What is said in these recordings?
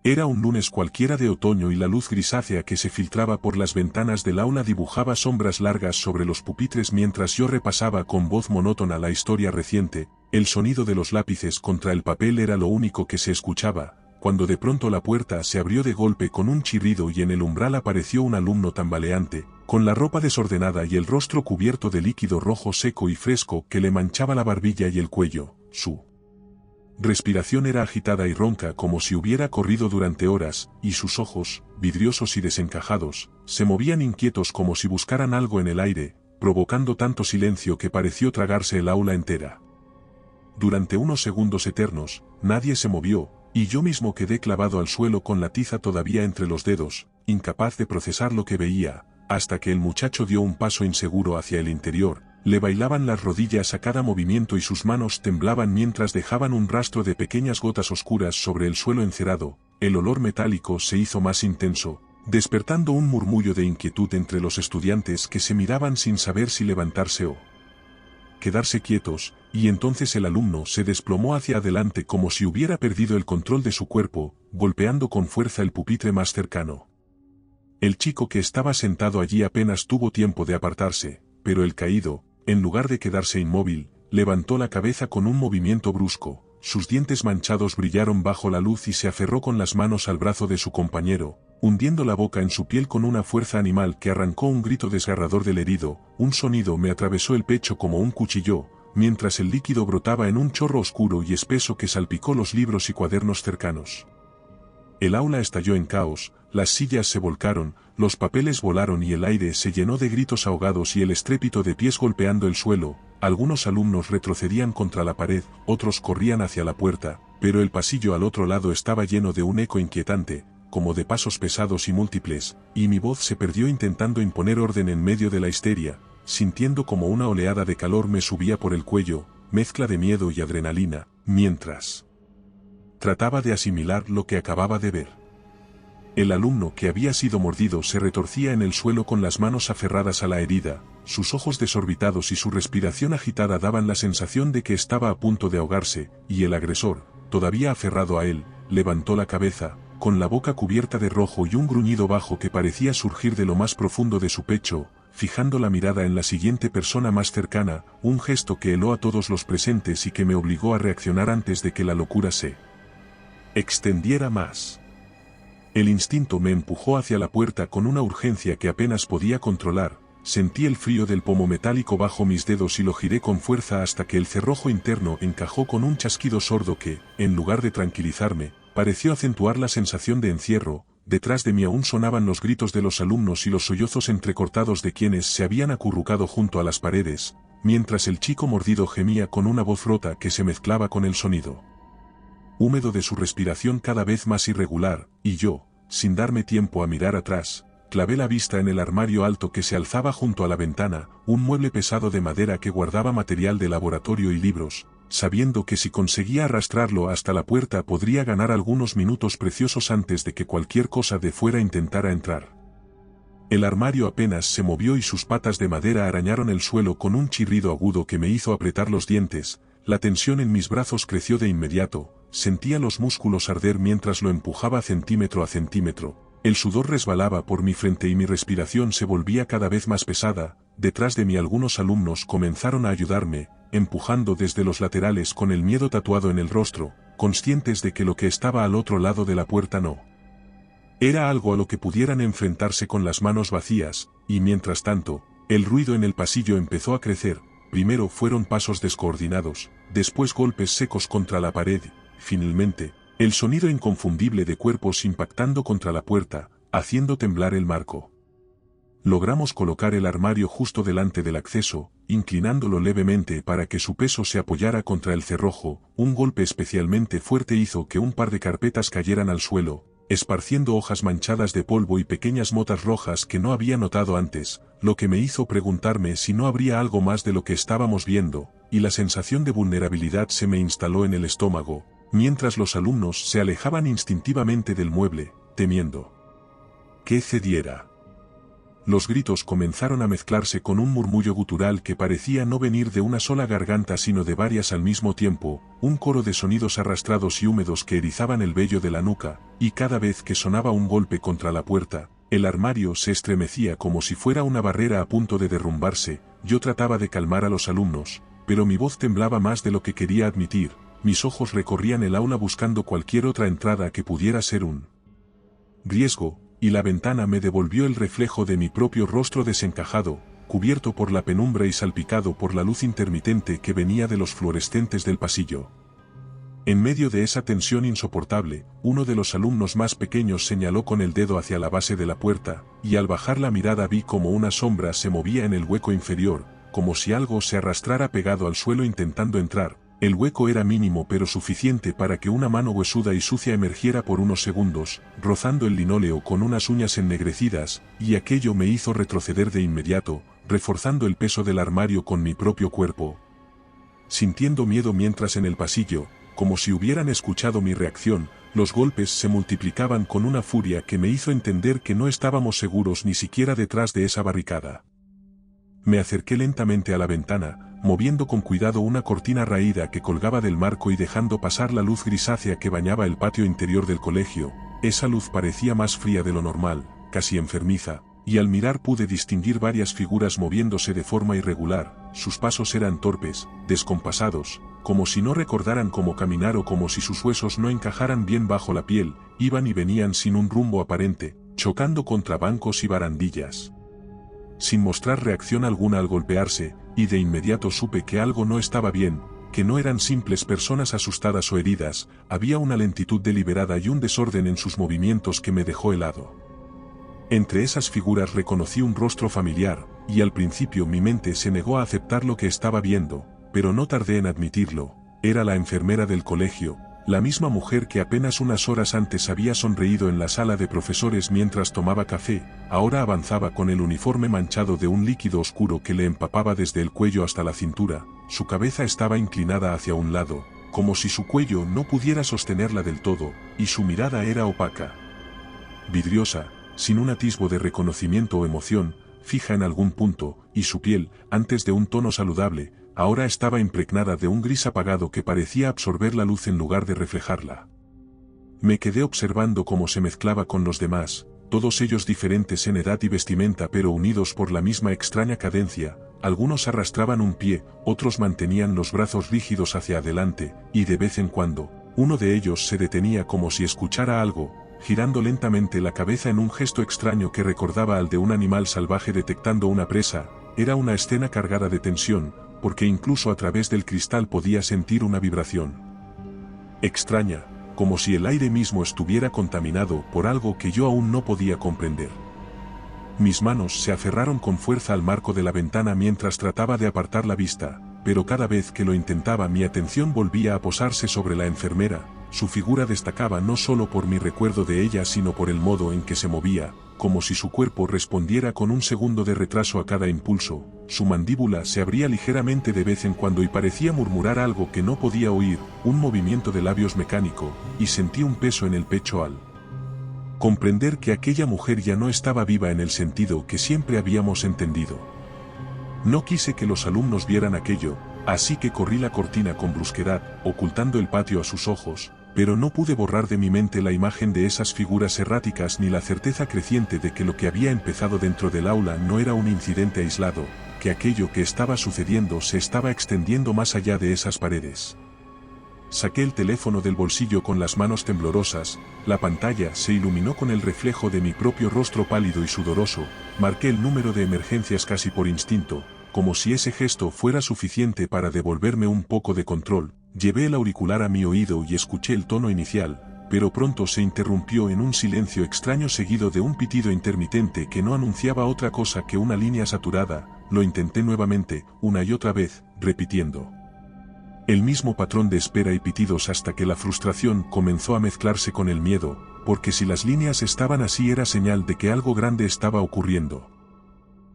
Era un lunes cualquiera de otoño y la luz grisácea que se filtraba por las ventanas del aula dibujaba sombras largas sobre los pupitres mientras yo repasaba con voz monótona la historia reciente. El sonido de los lápices contra el papel era lo único que se escuchaba, cuando de pronto la puerta se abrió de golpe con un chirrido y en el umbral apareció un alumno tambaleante, con la ropa desordenada y el rostro cubierto de líquido rojo seco y fresco que le manchaba la barbilla y el cuello. Su respiración era agitada y ronca como si hubiera corrido durante horas, y sus ojos, vidriosos y desencajados, se movían inquietos como si buscaran algo en el aire, provocando tanto silencio que pareció tragarse el aula entera. Durante unos segundos eternos, nadie se movió, y yo mismo quedé clavado al suelo con la tiza todavía entre los dedos, incapaz de procesar lo que veía, hasta que el muchacho dio un paso inseguro hacia el interior. Le bailaban las rodillas a cada movimiento y sus manos temblaban mientras dejaban un rastro de pequeñas gotas oscuras sobre el suelo encerado. El olor metálico se hizo más intenso, despertando un murmullo de inquietud entre los estudiantes que se miraban sin saber si levantarse o quedarse quietos, y entonces el alumno se desplomó hacia adelante como si hubiera perdido el control de su cuerpo, golpeando con fuerza el pupitre más cercano. El chico que estaba sentado allí apenas tuvo tiempo de apartarse, pero el caído, en lugar de quedarse inmóvil, levantó la cabeza con un movimiento brusco, sus dientes manchados brillaron bajo la luz y se aferró con las manos al brazo de su compañero, hundiendo la boca en su piel con una fuerza animal que arrancó un grito desgarrador del herido. Un sonido me atravesó el pecho como un cuchillo, mientras el líquido brotaba en un chorro oscuro y espeso que salpicó los libros y cuadernos cercanos. El aula estalló en caos, las sillas se volcaron, los papeles volaron y el aire se llenó de gritos ahogados y el estrépito de pies golpeando el suelo. Algunos alumnos retrocedían contra la pared, otros corrían hacia la puerta, pero el pasillo al otro lado estaba lleno de un eco inquietante, como de pasos pesados y múltiples, y mi voz se perdió intentando imponer orden en medio de la histeria, sintiendo como una oleada de calor me subía por el cuello, mezcla de miedo y adrenalina, mientras trataba de asimilar lo que acababa de ver. El alumno que había sido mordido se retorcía en el suelo con las manos aferradas a la herida, sus ojos desorbitados y su respiración agitada daban la sensación de que estaba a punto de ahogarse, y el agresor, todavía aferrado a él, levantó la cabeza, con la boca cubierta de rojo y un gruñido bajo que parecía surgir de lo más profundo de su pecho, fijando la mirada en la siguiente persona más cercana, un gesto que heló a todos los presentes y que me obligó a reaccionar antes de que la locura se extendiera más. El instinto me empujó hacia la puerta con una urgencia que apenas podía controlar, sentí el frío del pomo metálico bajo mis dedos y lo giré con fuerza hasta que el cerrojo interno encajó con un chasquido sordo que, en lugar de tranquilizarme, pareció acentuar la sensación de encierro. Detrás de mí aún sonaban los gritos de los alumnos y los sollozos entrecortados de quienes se habían acurrucado junto a las paredes, mientras el chico mordido gemía con una voz rota que se mezclaba con el sonido húmedo de su respiración cada vez más irregular, y yo, sin darme tiempo a mirar atrás, clavé la vista en el armario alto que se alzaba junto a la ventana, un mueble pesado de madera que guardaba material de laboratorio y libros, sabiendo que si conseguía arrastrarlo hasta la puerta podría ganar algunos minutos preciosos antes de que cualquier cosa de fuera intentara entrar. El armario apenas se movió y sus patas de madera arañaron el suelo con un chirrido agudo que me hizo apretar los dientes. La tensión en mis brazos creció de inmediato, sentía los músculos arder mientras lo empujaba centímetro a centímetro, el sudor resbalaba por mi frente y mi respiración se volvía cada vez más pesada. Detrás de mí algunos alumnos comenzaron a ayudarme, empujando desde los laterales con el miedo tatuado en el rostro, conscientes de que lo que estaba al otro lado de la puerta no era algo a lo que pudieran enfrentarse con las manos vacías, y mientras tanto, el ruido en el pasillo empezó a crecer. Primero fueron pasos descoordinados, después golpes secos contra la pared, finalmente, el sonido inconfundible de cuerpos impactando contra la puerta, haciendo temblar el marco. Logramos colocar el armario justo delante del acceso, inclinándolo levemente para que su peso se apoyara contra el cerrojo. Un golpe especialmente fuerte hizo que un par de carpetas cayeran al suelo, esparciendo hojas manchadas de polvo y pequeñas motas rojas que no había notado antes, lo que me hizo preguntarme si no habría algo más de lo que estábamos viendo, y la sensación de vulnerabilidad se me instaló en el estómago, mientras los alumnos se alejaban instintivamente del mueble, temiendo que cediera. Los gritos comenzaron a mezclarse con un murmullo gutural que parecía no venir de una sola garganta sino de varias al mismo tiempo, un coro de sonidos arrastrados y húmedos que erizaban el vello de la nuca, y cada vez que sonaba un golpe contra la puerta, el armario se estremecía como si fuera una barrera a punto de derrumbarse. Yo trataba de calmar a los alumnos, pero mi voz temblaba más de lo que quería admitir, mis ojos recorrían el aula buscando cualquier otra entrada que pudiera ser un riesgo, y la ventana me devolvió el reflejo de mi propio rostro desencajado, cubierto por la penumbra y salpicado por la luz intermitente que venía de los fluorescentes del pasillo. En medio de esa tensión insoportable, uno de los alumnos más pequeños señaló con el dedo hacia la base de la puerta, y al bajar la mirada vi como una sombra se movía en el hueco inferior, como si algo se arrastrara pegado al suelo intentando entrar. El hueco era mínimo pero suficiente para que una mano huesuda y sucia emergiera por unos segundos, rozando el linóleo con unas uñas ennegrecidas, y aquello me hizo retroceder de inmediato, reforzando el peso del armario con mi propio cuerpo. Sintiendo miedo mientras en el pasillo, como si hubieran escuchado mi reacción, los golpes se multiplicaban con una furia que me hizo entender que no estábamos seguros ni siquiera detrás de esa barricada. Me acerqué lentamente a la ventana, moviendo con cuidado una cortina raída que colgaba del marco y dejando pasar la luz grisácea que bañaba el patio interior del colegio. Esa luz parecía más fría de lo normal, casi enfermiza, y al mirar pude distinguir varias figuras moviéndose de forma irregular. Sus pasos eran torpes, descompasados, como si no recordaran cómo caminar o como si sus huesos no encajaran bien bajo la piel, iban y venían sin un rumbo aparente, chocando contra bancos y barandillas. Sin mostrar reacción alguna al golpearse, y de inmediato supe que algo no estaba bien, que no eran simples personas asustadas o heridas, había una lentitud deliberada y un desorden en sus movimientos que me dejó helado. Entre esas figuras reconocí un rostro familiar, y al principio mi mente se negó a aceptar lo que estaba viendo, pero no tardé en admitirlo. Era la enfermera del colegio, la misma mujer que apenas unas horas antes había sonreído en la sala de profesores mientras tomaba café, ahora avanzaba con el uniforme manchado de un líquido oscuro que le empapaba desde el cuello hasta la cintura. Su cabeza estaba inclinada hacia un lado, como si su cuello no pudiera sostenerla del todo, y su mirada era opaca, vidriosa, sin un atisbo de reconocimiento o emoción, fija en algún punto, y su piel, antes de un tono saludable, ahora estaba impregnada de un gris apagado que parecía absorber la luz en lugar de reflejarla. Me quedé observando cómo se mezclaba con los demás, todos ellos diferentes en edad y vestimenta pero unidos por la misma extraña cadencia. Algunos arrastraban un pie, otros mantenían los brazos rígidos hacia adelante, y de vez en cuando, uno de ellos se detenía como si escuchara algo, girando lentamente la cabeza en un gesto extraño que recordaba al de un animal salvaje detectando una presa. Era una escena cargada de tensión, porque incluso a través del cristal podía sentir una vibración extraña, como si el aire mismo estuviera contaminado por algo que yo aún no podía comprender. Mis manos se aferraron con fuerza al marco de la ventana mientras trataba de apartar la vista, pero cada vez que lo intentaba mi atención volvía a posarse sobre la enfermera. Su figura destacaba no solo por mi recuerdo de ella sino por el modo en que se movía, como si su cuerpo respondiera con un segundo de retraso a cada impulso. Su mandíbula se abría ligeramente de vez en cuando y parecía murmurar algo que no podía oír, un movimiento de labios mecánico, y sentí un peso en el pecho al comprender que aquella mujer ya no estaba viva en el sentido que siempre habíamos entendido. No quise que los alumnos vieran aquello, así que corrí la cortina con brusquedad, ocultando el patio a sus ojos, pero no pude borrar de mi mente la imagen de esas figuras erráticas ni la certeza creciente de que lo que había empezado dentro del aula no era un incidente aislado, que aquello que estaba sucediendo se estaba extendiendo más allá de esas paredes. Saqué el teléfono del bolsillo con las manos temblorosas, la pantalla se iluminó con el reflejo de mi propio rostro pálido y sudoroso, marqué el número de emergencias casi por instinto, como si ese gesto fuera suficiente para devolverme un poco de control. Llevé el auricular a mi oído y escuché el tono inicial, pero pronto se interrumpió en un silencio extraño seguido de un pitido intermitente que no anunciaba otra cosa que una línea saturada. Lo intenté nuevamente, una y otra vez, repitiendo el mismo patrón de espera y pitidos hasta que la frustración comenzó a mezclarse con el miedo, porque si las líneas estaban así era señal de que algo grande estaba ocurriendo.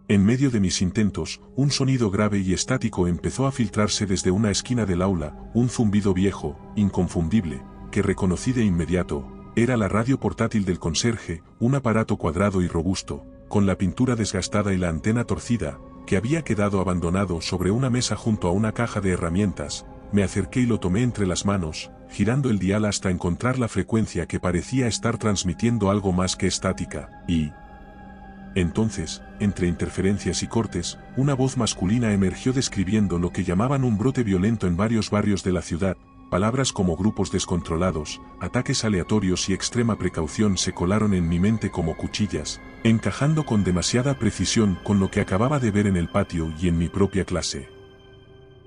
En medio de mis intentos, un sonido grave y estático empezó a filtrarse desde una esquina del aula, un zumbido viejo, inconfundible, que reconocí de inmediato. Era la radio portátil del conserje, un aparato cuadrado y robusto, con la pintura desgastada y la antena torcida, que había quedado abandonado sobre una mesa junto a una caja de herramientas. Me acerqué y lo tomé entre las manos, girando el dial hasta encontrar la frecuencia que parecía estar transmitiendo algo más que estática, y... entonces, entre interferencias y cortes, una voz masculina emergió describiendo lo que llamaban un brote violento en varios barrios de la ciudad. Palabras como grupos descontrolados, ataques aleatorios y extrema precaución se colaron en mi mente como cuchillas, encajando con demasiada precisión con lo que acababa de ver en el patio y en mi propia clase.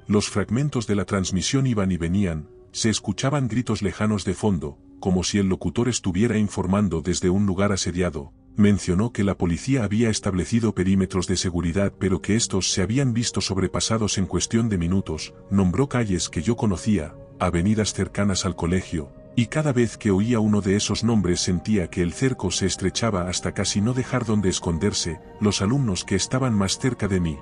Los fragmentos de la transmisión iban y venían, se escuchaban gritos lejanos de fondo, como si el locutor estuviera informando desde un lugar asediado. Mencionó que la policía había establecido perímetros de seguridad pero que estos se habían visto sobrepasados en cuestión de minutos. Nombró calles que yo conocía, avenidas cercanas al colegio, y cada vez que oía uno de esos nombres sentía que el cerco se estrechaba hasta casi no dejar donde esconderse. Los alumnos que estaban más cerca de mí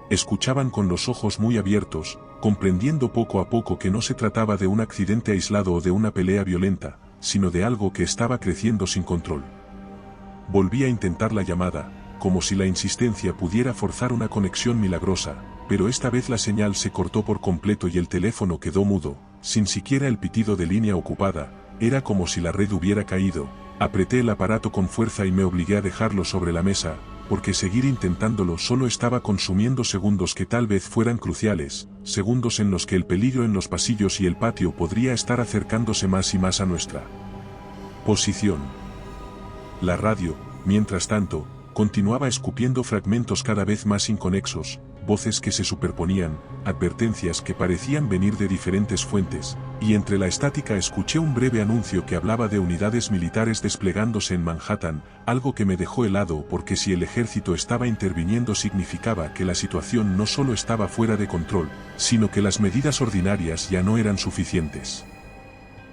escuchaban con los ojos muy abiertos, comprendiendo poco a poco que no se trataba de un accidente aislado o de una pelea violenta, sino de algo que estaba creciendo sin control. Volví a intentar la llamada, como si la insistencia pudiera forzar una conexión milagrosa, pero esta vez la señal se cortó por completo y el teléfono quedó mudo, sin siquiera el pitido de línea ocupada. Era como si la red hubiera caído. Apreté el aparato con fuerza y me obligué a dejarlo sobre la mesa, porque seguir intentándolo solo estaba consumiendo segundos que tal vez fueran cruciales, segundos en los que el peligro en los pasillos y el patio podría estar acercándose más y más a nuestra posición. La radio, mientras tanto, continuaba escupiendo fragmentos cada vez más inconexos, voces que se superponían, advertencias que parecían venir de diferentes fuentes, y entre la estática escuché un breve anuncio que hablaba de unidades militares desplegándose en Manhattan, algo que me dejó helado porque si el ejército estaba interviniendo significaba que la situación no solo estaba fuera de control, sino que las medidas ordinarias ya no eran suficientes.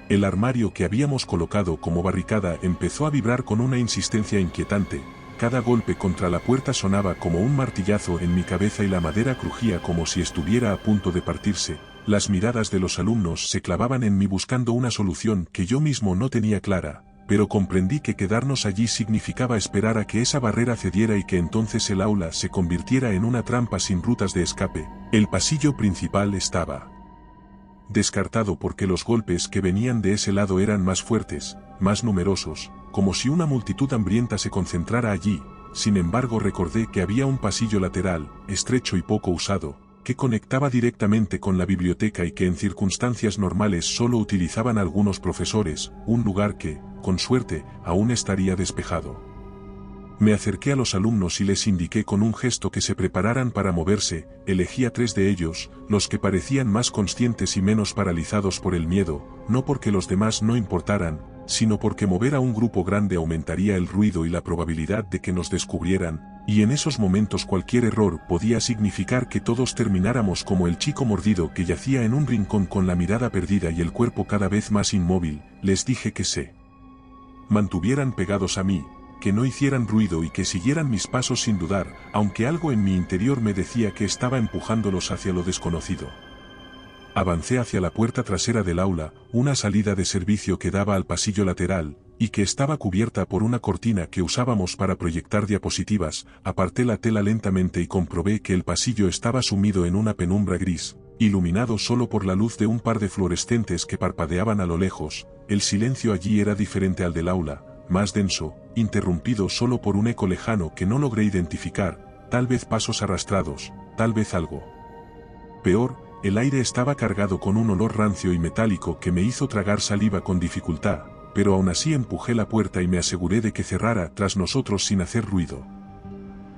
El armario que habíamos colocado como barricada empezó a vibrar con una insistencia inquietante. Cada golpe contra la puerta sonaba como un martillazo en mi cabeza y la madera crujía como si estuviera a punto de partirse. Las miradas de los alumnos se clavaban en mí buscando una solución que yo mismo no tenía clara, pero comprendí que quedarnos allí significaba esperar a que esa barrera cediera y que entonces el aula se convirtiera en una trampa sin rutas de escape. El pasillo principal estaba descartado porque los golpes que venían de ese lado eran más fuertes, más numerosos, como si una multitud hambrienta se concentrara allí. Sin embargo, recordé que había un pasillo lateral, estrecho y poco usado, que conectaba directamente con la biblioteca y que en circunstancias normales solo utilizaban algunos profesores, un lugar que, con suerte, aún estaría despejado. Me acerqué a los alumnos y les indiqué con un gesto que se prepararan para moverse. Elegí a 3 de ellos, los que parecían más conscientes y menos paralizados por el miedo, no porque los demás no importaran, sino porque mover a un grupo grande aumentaría el ruido y la probabilidad de que nos descubrieran, y en esos momentos cualquier error podía significar que todos termináramos como el chico mordido que yacía en un rincón con la mirada perdida y el cuerpo cada vez más inmóvil. Les dije que se mantuvieran pegados a mí, que no hicieran ruido y que siguieran mis pasos sin dudar, aunque algo en mi interior me decía que estaba empujándolos hacia lo desconocido. Avancé hacia la puerta trasera del aula, una salida de servicio que daba al pasillo lateral, y que estaba cubierta por una cortina que usábamos para proyectar diapositivas. Aparté la tela lentamente y comprobé que el pasillo estaba sumido en una penumbra gris, iluminado solo por la luz de un par de fluorescentes que parpadeaban a lo lejos. El silencio allí era diferente al del aula, más denso, interrumpido solo por un eco lejano que no logré identificar, tal vez pasos arrastrados, tal vez algo peor. El aire estaba cargado con un olor rancio y metálico que me hizo tragar saliva con dificultad, pero aún así empujé la puerta y me aseguré de que cerrara tras nosotros sin hacer ruido.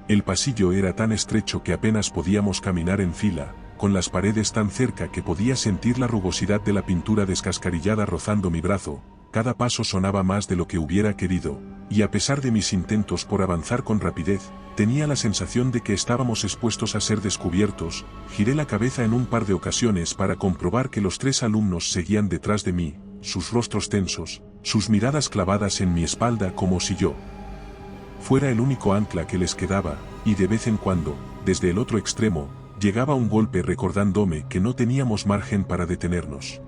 El pasillo era tan estrecho que apenas podíamos caminar en fila, con las paredes tan cerca que podía sentir la rugosidad de la pintura descascarillada rozando mi brazo. Cada paso sonaba más de lo que hubiera querido, y a pesar de mis intentos por avanzar con rapidez, tenía la sensación de que estábamos expuestos a ser descubiertos. Giré la cabeza en un par de ocasiones para comprobar que los 3 alumnos seguían detrás de mí, sus rostros tensos, sus miradas clavadas en mi espalda como si yo fuera el único ancla que les quedaba, y de vez en cuando, desde el otro extremo, llegaba un golpe recordándome que no teníamos margen para detenernos.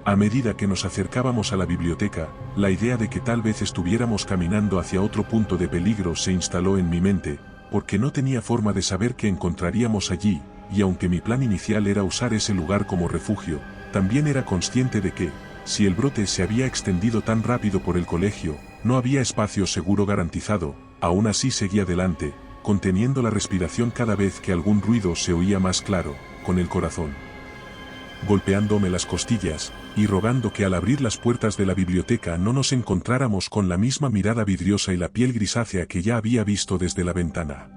A medida que nos acercábamos a la biblioteca, la idea de que tal vez estuviéramos caminando hacia otro punto de peligro se instaló en mi mente, porque no tenía forma de saber qué encontraríamos allí, y aunque mi plan inicial era usar ese lugar como refugio, también era consciente de que, si el brote se había extendido tan rápido por el colegio, no había espacio seguro garantizado. Aún así seguí adelante, conteniendo la respiración cada vez que algún ruido se oía más claro, con el corazón golpeándome las costillas, y rogando que al abrir las puertas de la biblioteca no nos encontráramos con la misma mirada vidriosa y la piel grisácea que ya había visto desde la ventana.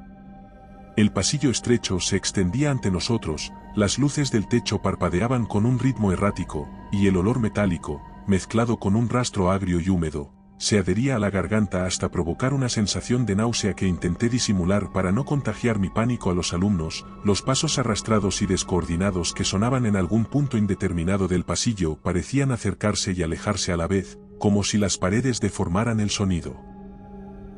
El pasillo estrecho se extendía ante nosotros, las luces del techo parpadeaban con un ritmo errático, y el olor metálico, mezclado con un rastro agrio y húmedo, se adhería a la garganta hasta provocar una sensación de náusea que intenté disimular para no contagiar mi pánico a los alumnos. Los pasos arrastrados y descoordinados que sonaban en algún punto indeterminado del pasillo parecían acercarse y alejarse a la vez, como si las paredes deformaran el sonido.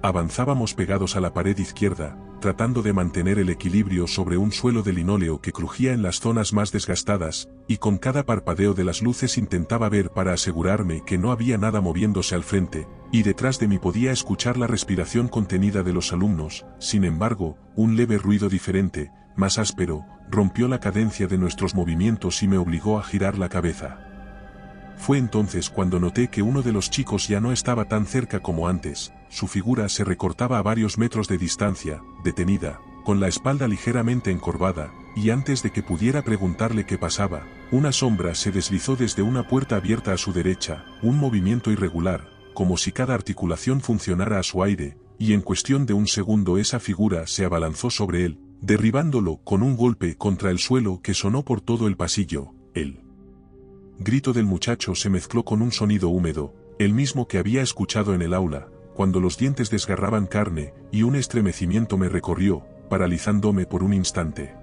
Avanzábamos pegados a la pared izquierda, tratando de mantener el equilibrio sobre un suelo de linóleo que crujía en las zonas más desgastadas, y con cada parpadeo de las luces intentaba ver para asegurarme que no había nada moviéndose al frente, y detrás de mí podía escuchar la respiración contenida de los alumnos. Sin embargo, un leve ruido diferente, más áspero, rompió la cadencia de nuestros movimientos y me obligó a girar la cabeza. Fue entonces cuando noté que uno de los chicos ya no estaba tan cerca como antes. Su figura se recortaba a varios metros de distancia, detenida, con la espalda ligeramente encorvada, y antes de que pudiera preguntarle qué pasaba, una sombra se deslizó desde una puerta abierta a su derecha, un movimiento irregular, como si cada articulación funcionara a su aire, y en cuestión de un segundo esa figura se abalanzó sobre él, derribándolo con un golpe contra el suelo que sonó por todo el pasillo. El grito del muchacho se mezcló con un sonido húmedo, el mismo que había escuchado en el aula, cuando los dientes desgarraban carne, y un estremecimiento me recorrió, paralizándome por un instante.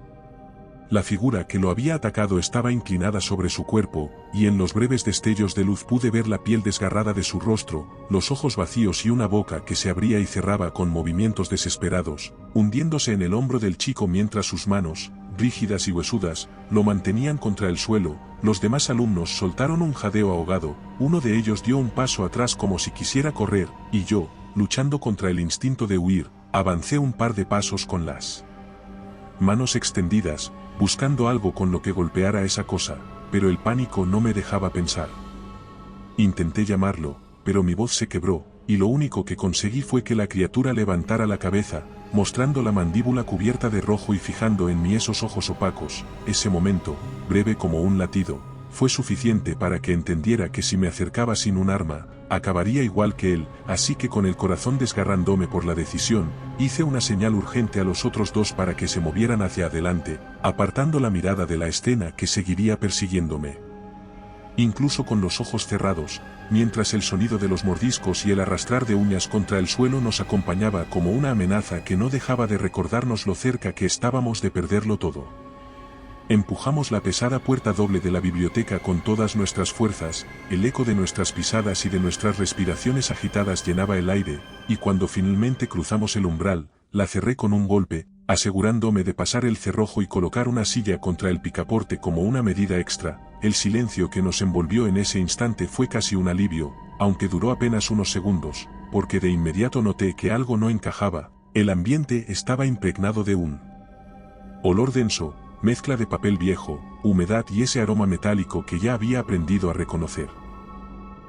La figura que lo había atacado estaba inclinada sobre su cuerpo, y en los breves destellos de luz pude ver la piel desgarrada de su rostro, los ojos vacíos y una boca que se abría y cerraba con movimientos desesperados, hundiéndose en el hombro del chico mientras sus manos, rígidas y huesudas, lo mantenían contra el suelo. Los demás alumnos soltaron un jadeo ahogado, uno de ellos dio un paso atrás como si quisiera correr, y yo, luchando contra el instinto de huir, avancé un par de pasos con las manos extendidas, buscando algo con lo que golpeara esa cosa, pero el pánico no me dejaba pensar. Intenté llamarlo, pero mi voz se quebró, y lo único que conseguí fue que la criatura levantara la cabeza, mostrando la mandíbula cubierta de rojo y fijando en mí esos ojos opacos. Ese momento, breve como un latido, fue suficiente para que entendiera que si me acercaba sin un arma, acabaría igual que él, así que con el corazón desgarrándome por la decisión, hice una señal urgente a los otros dos para que se movieran hacia adelante, apartando la mirada de la escena que seguiría persiguiéndome. Incluso con los ojos cerrados, mientras el sonido de los mordiscos y el arrastrar de uñas contra el suelo nos acompañaba como una amenaza que no dejaba de recordarnos lo cerca que estábamos de perderlo todo. Empujamos la pesada puerta doble de la biblioteca con todas nuestras fuerzas, el eco de nuestras pisadas y de nuestras respiraciones agitadas llenaba el aire, y cuando finalmente cruzamos el umbral, la cerré con un golpe, asegurándome de pasar el cerrojo y colocar una silla contra el picaporte como una medida extra. El silencio que nos envolvió en ese instante fue casi un alivio, aunque duró apenas unos segundos, porque de inmediato noté que algo no encajaba. El ambiente estaba impregnado de un olor denso, mezcla de papel viejo, humedad y ese aroma metálico que ya había aprendido a reconocer.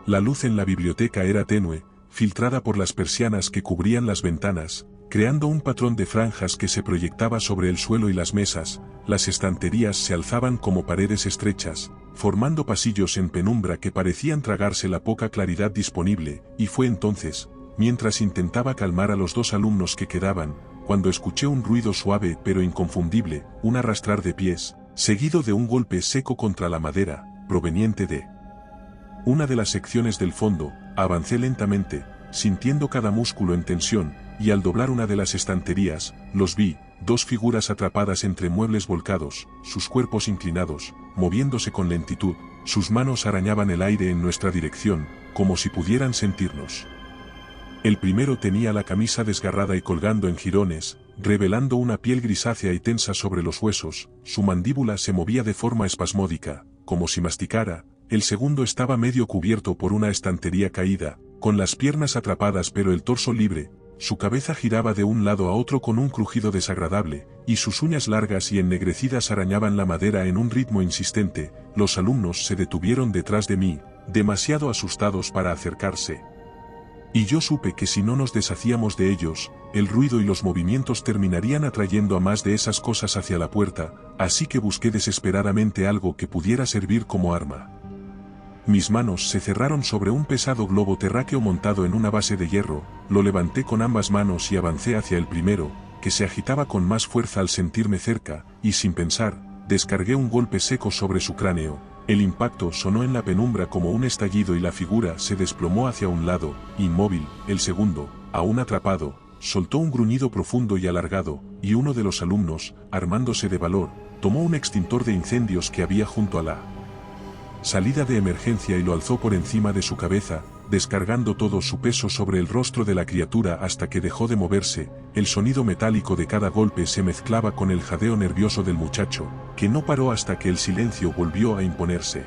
La luz en la biblioteca era tenue, filtrada por las persianas que cubrían las ventanas, creando un patrón de franjas que se proyectaba sobre el suelo y las mesas. Las estanterías se alzaban como paredes estrechas, formando pasillos en penumbra que parecían tragarse la poca claridad disponible, y fue entonces, mientras intentaba calmar a los dos alumnos que quedaban, cuando escuché un ruido suave pero inconfundible, un arrastrar de pies, seguido de un golpe seco contra la madera, proveniente de una de las secciones del fondo. Avancé lentamente, sintiendo cada músculo en tensión, y al doblar una de las estanterías, los vi, dos figuras atrapadas entre muebles volcados, sus cuerpos inclinados, moviéndose con lentitud, sus manos arañaban el aire en nuestra dirección, como si pudieran sentirnos. El primero tenía la camisa desgarrada y colgando en jirones, revelando una piel grisácea y tensa sobre los huesos. Su mandíbula se movía de forma espasmódica, como si masticara, el segundo estaba medio cubierto por una estantería caída, con las piernas atrapadas pero el torso libre, su cabeza giraba de un lado a otro con un crujido desagradable, y sus uñas largas y ennegrecidas arañaban la madera en un ritmo insistente. Los alumnos se detuvieron detrás de mí, demasiado asustados para acercarse. Y yo supe que si no nos deshacíamos de ellos, el ruido y los movimientos terminarían atrayendo a más de esas cosas hacia la puerta, así que busqué desesperadamente algo que pudiera servir como arma. Mis manos se cerraron sobre un pesado globo terráqueo montado en una base de hierro, lo levanté con ambas manos y avancé hacia el primero, que se agitaba con más fuerza al sentirme cerca, y sin pensar, descargué un golpe seco sobre su cráneo. El impacto sonó en la penumbra como un estallido y la figura se desplomó hacia un lado, inmóvil. El segundo, aún atrapado, soltó un gruñido profundo y alargado, y uno de los alumnos, armándose de valor, tomó un extintor de incendios que había junto a la salida de emergencia y lo alzó por encima de su cabeza, descargando todo su peso sobre el rostro de la criatura hasta que dejó de moverse. El sonido metálico de cada golpe se mezclaba con el jadeo nervioso del muchacho, que no paró hasta que el silencio volvió a imponerse.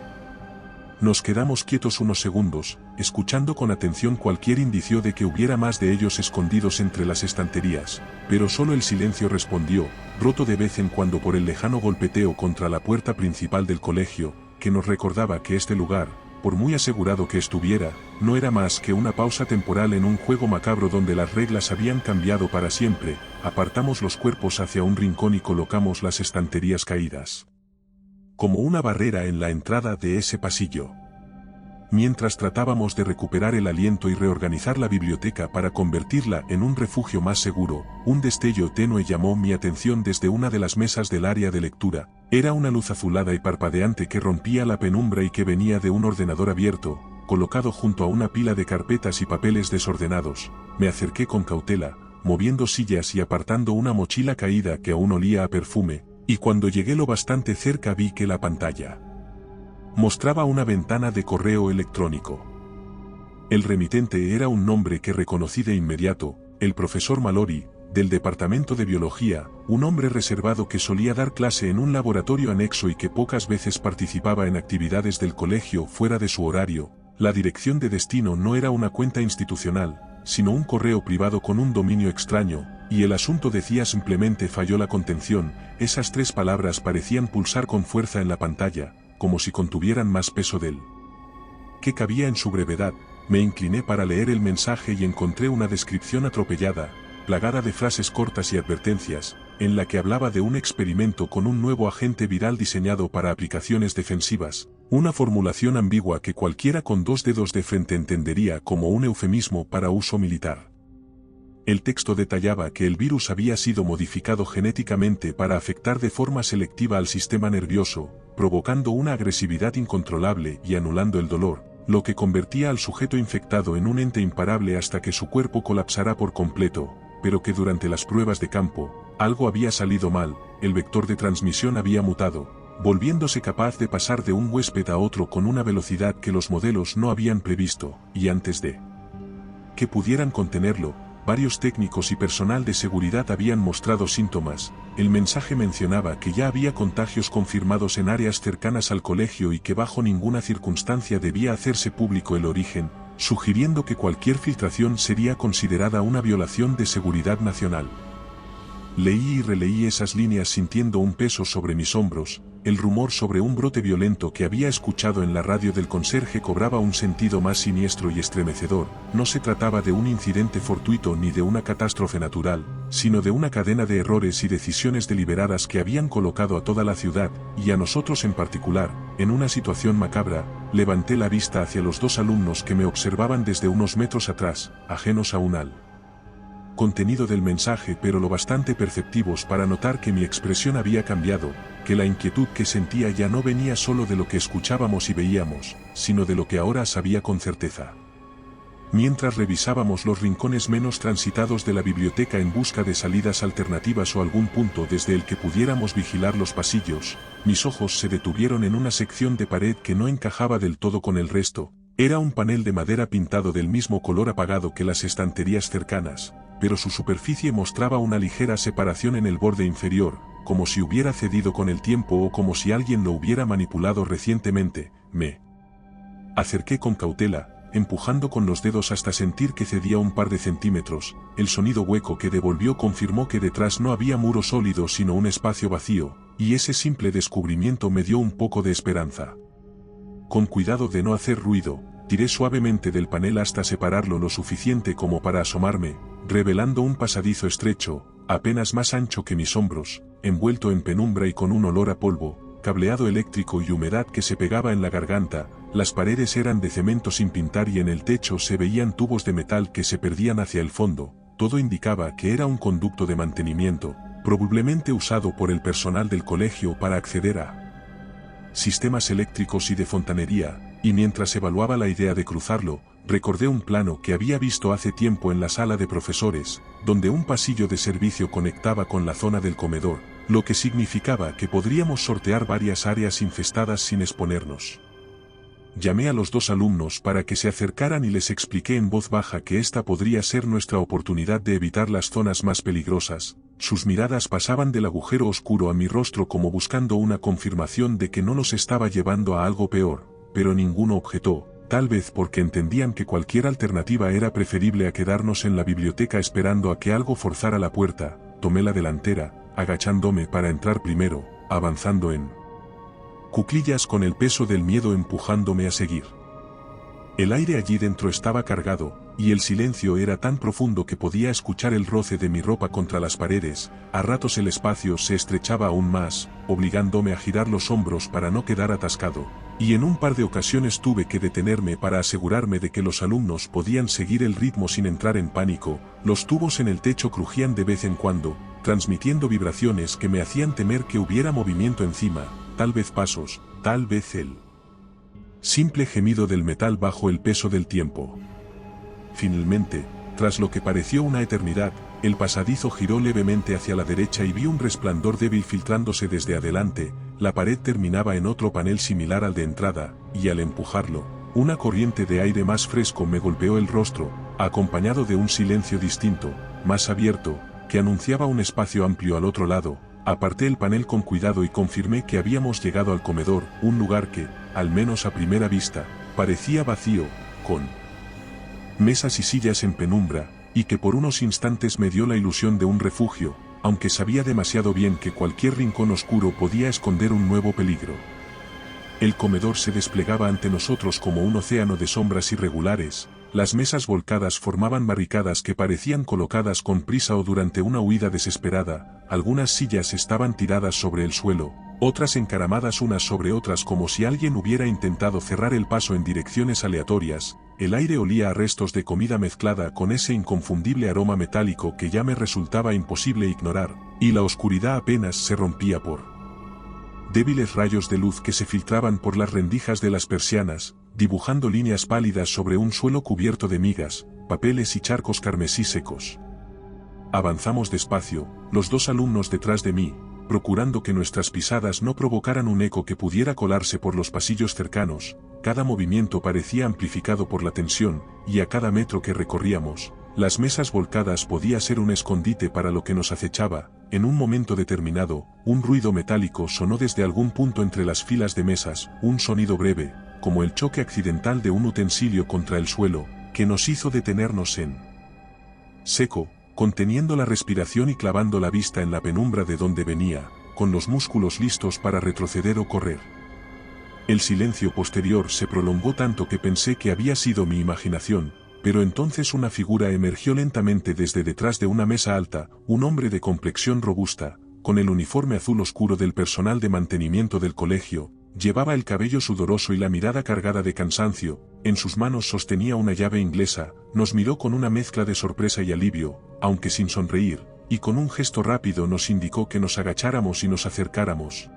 Nos quedamos quietos unos segundos, escuchando con atención cualquier indicio de que hubiera más de ellos escondidos entre las estanterías, pero solo el silencio respondió, roto de vez en cuando por el lejano golpeteo contra la puerta principal del colegio, que nos recordaba que este lugar, por muy asegurado que estuviera, no era más que una pausa temporal en un juego macabro donde las reglas habían cambiado para siempre. Apartamos los cuerpos hacia un rincón y colocamos las estanterías caídas como una barrera en la entrada de ese pasillo. Mientras tratábamos de recuperar el aliento y reorganizar la biblioteca para convertirla en un refugio más seguro, un destello tenue llamó mi atención desde una de las mesas del área de lectura. Era una luz azulada y parpadeante que rompía la penumbra y que venía de un ordenador abierto, colocado junto a una pila de carpetas y papeles desordenados. Me acerqué con cautela, moviendo sillas y apartando una mochila caída que aún olía a perfume, y cuando llegué lo bastante cerca vi que la pantalla mostraba una ventana de correo electrónico. El remitente era un nombre que reconocí de inmediato, el profesor Mallory, del departamento de biología, un hombre reservado que solía dar clase en un laboratorio anexo y que pocas veces participaba en actividades del colegio fuera de su horario. La dirección de destino no era una cuenta institucional, sino un correo privado con un dominio extraño, y el asunto decía simplemente falló la contención. Esas 3 palabras parecían pulsar con fuerza en la pantalla, como si contuvieran más peso del que cabía en su brevedad. Me incliné para leer el mensaje y encontré una descripción atropellada, plagada de frases cortas y advertencias, en la que hablaba de un experimento con un nuevo agente viral diseñado para aplicaciones defensivas, una formulación ambigua que cualquiera con 2 dedos de frente entendería como un eufemismo para uso militar. El texto detallaba que el virus había sido modificado genéticamente para afectar de forma selectiva al sistema nervioso, provocando una agresividad incontrolable y anulando el dolor, lo que convertía al sujeto infectado en un ente imparable hasta que su cuerpo colapsara por completo, pero que durante las pruebas de campo, algo había salido mal. El vector de transmisión había mutado, volviéndose capaz de pasar de un huésped a otro con una velocidad que los modelos no habían previsto, y antes de que pudieran contenerlo, varios técnicos y personal de seguridad habían mostrado síntomas. El mensaje mencionaba que ya había contagios confirmados en áreas cercanas al colegio y que bajo ninguna circunstancia debía hacerse público el origen, sugiriendo que cualquier filtración sería considerada una violación de seguridad nacional. Leí y releí esas líneas sintiendo un peso sobre mis hombros. El rumor sobre un brote violento que había escuchado en la radio del conserje cobraba un sentido más siniestro y estremecedor. No se trataba de un incidente fortuito ni de una catástrofe natural, sino de una cadena de errores y decisiones deliberadas que habían colocado a toda la ciudad, y a nosotros en particular, en una situación macabra. Levanté la vista hacia los 2 alumnos que me observaban desde unos metros atrás, ajenos a al contenido del mensaje pero lo bastante perceptivos para notar que mi expresión había cambiado, que la inquietud que sentía ya no venía solo de lo que escuchábamos y veíamos, sino de lo que ahora sabía con certeza. Mientras revisábamos los rincones menos transitados de la biblioteca en busca de salidas alternativas o algún punto desde el que pudiéramos vigilar los pasillos, mis ojos se detuvieron en una sección de pared que no encajaba del todo con el resto. Era un panel de madera pintado del mismo color apagado que las estanterías cercanas, pero su superficie mostraba una ligera separación en el borde inferior, como si hubiera cedido con el tiempo o como si alguien lo hubiera manipulado recientemente. Me Acerqué con cautela, empujando con los dedos hasta sentir que cedía un par de centímetros. El sonido hueco que devolvió confirmó que detrás no había muro sólido sino un espacio vacío, y ese simple descubrimiento me dio un poco de esperanza. Con cuidado de no hacer ruido, tiré suavemente del panel hasta separarlo lo suficiente como para asomarme, revelando un pasadizo estrecho, apenas más ancho que mis hombros, envuelto en penumbra y con un olor a polvo, cableado eléctrico y humedad que se pegaba en la garganta. Las paredes eran de cemento sin pintar y en el techo se veían tubos de metal que se perdían hacia el fondo. Todo indicaba que era un conducto de mantenimiento, probablemente usado por el personal del colegio para acceder a sistemas eléctricos y de fontanería, y mientras evaluaba la idea de cruzarlo, recordé un plano que había visto hace tiempo en la sala de profesores, donde un pasillo de servicio conectaba con la zona del comedor, lo que significaba que podríamos sortear varias áreas infestadas sin exponernos. Llamé a los 2 alumnos para que se acercaran y les expliqué en voz baja que esta podría ser nuestra oportunidad de evitar las zonas más peligrosas. Sus miradas pasaban del agujero oscuro a mi rostro como buscando una confirmación de que no nos estaba llevando a algo peor, pero ninguno objetó, tal vez porque entendían que cualquier alternativa era preferible a quedarnos en la biblioteca esperando a que algo forzara la puerta. Tomé la delantera, agachándome para entrar primero, avanzando en cuclillas con el peso del miedo empujándome a seguir. El aire allí dentro estaba cargado, y el silencio era tan profundo que podía escuchar el roce de mi ropa contra las paredes. A ratos el espacio se estrechaba aún más, obligándome a girar los hombros para no quedar atascado, y en un par de ocasiones tuve que detenerme para asegurarme de que los alumnos podían seguir el ritmo sin entrar en pánico. Los tubos en el techo crujían de vez en cuando, transmitiendo vibraciones que me hacían temer que hubiera movimiento encima, tal vez pasos, tal vez el simple gemido del metal bajo el peso del tiempo. Finalmente, tras lo que pareció una eternidad, el pasadizo giró levemente hacia la derecha y vi un resplandor débil filtrándose desde adelante. La pared terminaba en otro panel similar al de entrada, y al empujarlo, una corriente de aire más fresco me golpeó el rostro, acompañado de un silencio distinto, más abierto, que anunciaba un espacio amplio al otro lado. Aparté el panel con cuidado y confirmé que habíamos llegado al comedor, un lugar que, al menos a primera vista, parecía vacío, con mesas y sillas en penumbra, y que por unos instantes me dio la ilusión de un refugio, aunque sabía demasiado bien que cualquier rincón oscuro podía esconder un nuevo peligro. El comedor se desplegaba ante nosotros como un océano de sombras irregulares. Las mesas volcadas formaban barricadas que parecían colocadas con prisa o durante una huida desesperada. Algunas sillas estaban tiradas sobre el suelo, otras encaramadas unas sobre otras como si alguien hubiera intentado cerrar el paso en direcciones aleatorias. El aire olía a restos de comida mezclada con ese inconfundible aroma metálico que ya me resultaba imposible ignorar, y la oscuridad apenas se rompía por débiles rayos de luz que se filtraban por las rendijas de las persianas, dibujando líneas pálidas sobre un suelo cubierto de migas, papeles y charcos carmesí secos. Avanzamos despacio, los 2 alumnos detrás de mí, procurando que nuestras pisadas no provocaran un eco que pudiera colarse por los pasillos cercanos. Cada movimiento parecía amplificado por la tensión, y a cada metro que recorríamos, las mesas volcadas podía ser un escondite para lo que nos acechaba. En un momento determinado, un ruido metálico sonó desde algún punto entre las filas de mesas, un sonido breve, como el choque accidental de un utensilio contra el suelo, que nos hizo detenernos en seco, conteniendo la respiración y clavando la vista en la penumbra de donde venía, con los músculos listos para retroceder o correr. El silencio posterior se prolongó tanto que pensé que había sido mi imaginación, pero entonces una figura emergió lentamente desde detrás de una mesa alta, un hombre de complexión robusta, con el uniforme azul oscuro del personal de mantenimiento del colegio. Llevaba el cabello sudoroso y la mirada cargada de cansancio, en sus manos sostenía una llave inglesa. Nos miró con una mezcla de sorpresa y alivio, aunque sin sonreír, y con un gesto rápido nos indicó que nos agacháramos y nos acercáramos,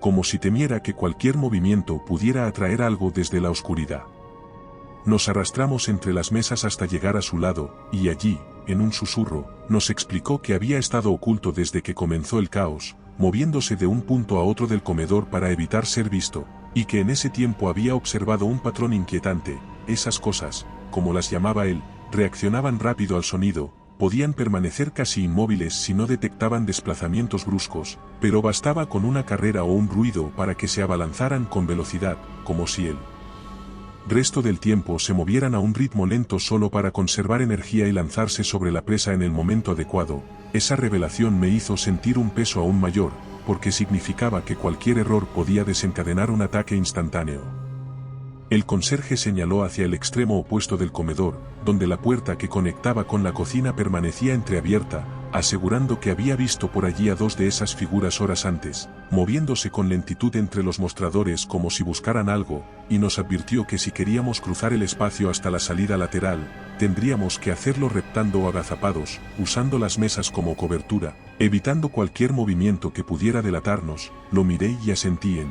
como si temiera que cualquier movimiento pudiera atraer algo desde la oscuridad. Nos arrastramos entre las mesas hasta llegar a su lado, y allí, en un susurro, nos explicó que había estado oculto desde que comenzó el caos, moviéndose de un punto a otro del comedor para evitar ser visto, y que en ese tiempo había observado un patrón inquietante. Esas cosas, como las llamaba él, reaccionaban rápido al sonido, podían permanecer casi inmóviles si no detectaban desplazamientos bruscos, pero bastaba con una carrera o un ruido para que se abalanzaran con velocidad, como si él resto del tiempo se movieran a un ritmo lento solo para conservar energía y lanzarse sobre la presa en el momento adecuado, esa revelación me hizo sentir un peso aún mayor, porque significaba que cualquier error podía desencadenar un ataque instantáneo. El conserje señaló hacia el extremo opuesto del comedor, donde la puerta que conectaba con la cocina permanecía entreabierta, asegurando que había visto por allí a dos de esas figuras horas antes, moviéndose con lentitud entre los mostradores como si buscaran algo, y nos advirtió que si queríamos cruzar el espacio hasta la salida lateral, tendríamos que hacerlo reptando o agazapados, usando las mesas como cobertura, evitando cualquier movimiento que pudiera delatarnos. Lo miré y asentí en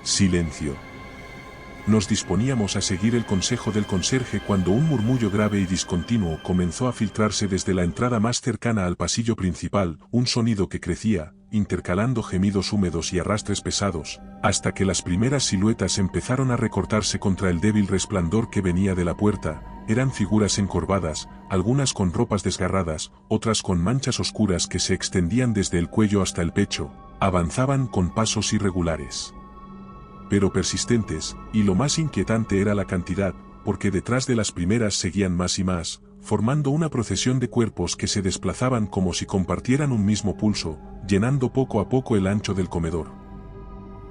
silencio. Nos disponíamos a seguir el consejo del conserje cuando un murmullo grave y discontinuo comenzó a filtrarse desde la entrada más cercana al pasillo principal, un sonido que crecía, intercalando gemidos húmedos y arrastres pesados, hasta que las primeras siluetas empezaron a recortarse contra el débil resplandor que venía de la puerta. Eran figuras encorvadas, algunas con ropas desgarradas, otras con manchas oscuras que se extendían desde el cuello hasta el pecho, avanzaban con pasos irregulares, pero persistentes, y lo más inquietante era la cantidad, porque detrás de las primeras seguían más y más, formando una procesión de cuerpos que se desplazaban como si compartieran un mismo pulso, llenando poco a poco el ancho del comedor.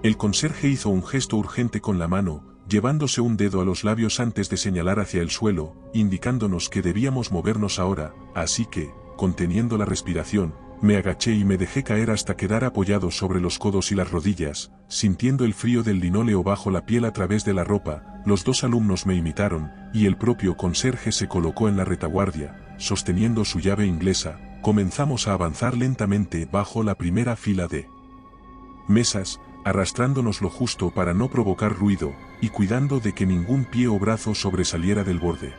El conserje hizo un gesto urgente con la mano, llevándose un dedo a los labios antes de señalar hacia el suelo, indicándonos que debíamos movernos ahora, así que, conteniendo la respiración, me agaché y me dejé caer hasta quedar apoyado sobre los codos y las rodillas, sintiendo el frío del linóleo bajo la piel a través de la ropa. Los dos alumnos me imitaron, y el propio conserje se colocó en la retaguardia, sosteniendo su llave inglesa. Comenzamos a avanzar lentamente bajo la primera fila de mesas, arrastrándonos lo justo para no provocar ruido, y cuidando de que ningún pie o brazo sobresaliera del borde.